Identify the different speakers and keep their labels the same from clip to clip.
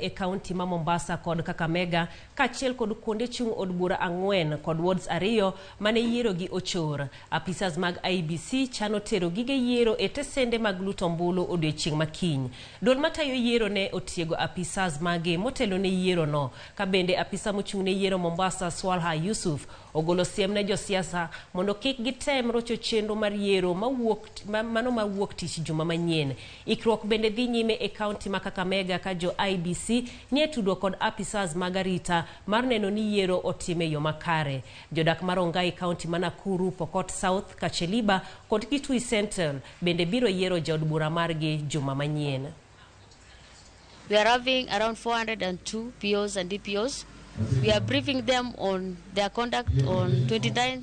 Speaker 1: e kaunti ma Mombasa kod Kakamega kaachiel kod kuonde chung' od bura 4 kod wards 2 mane yiero gi ochor. Apisas mag IBC chano tero gige yiero e tesende mag luto ombulu odiochieng' makiny. Duol matayo yiero ne otiego apisas mage motelo ne yiero no. Kabende apisa mochung' ne yiero Mombasa Swalha Yusuf ogolo siem ne josiasa mondo kik gitem rocho chenro mar yiero mano mawuok tich juma manyien. Ikruok bende dhi nyime e kaunti ma Kakamega ka jo IBC nie tudo kod apisas magarita mar neno ni yiero otime yo makare. Jodak mar Ongai kaunti ma Nakuru, Pokot South, Kacheliba kod Kitui Central bende biro yiero jaod bura margi juma manyien.
Speaker 2: We are having around 402 POs and DPOs. We are briefing them on their conduct on 29th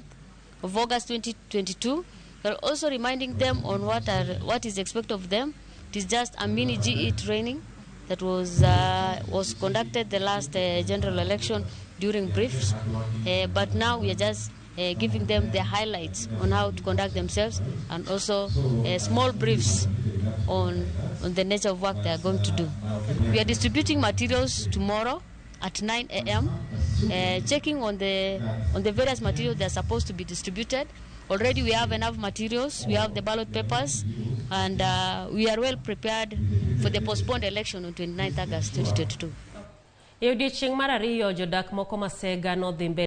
Speaker 2: of August 2022. We are also reminding them on what is expected of them. It is just a mini GE training that was conducted the last general election during briefs. But now we are just giving them the highlights on how to conduct themselves and also small briefs on the nature of work they are going to do. We are distributing materials tomorrow at 9 a.m. Checking on the various materials that are supposed to be distributed. Already we have enough materials, we have the ballot papers, and we are well prepared for the postponed election on 29th August 2022.
Speaker 1: E odiechieng' mar ariyo jodak moko Masega nodhi mbele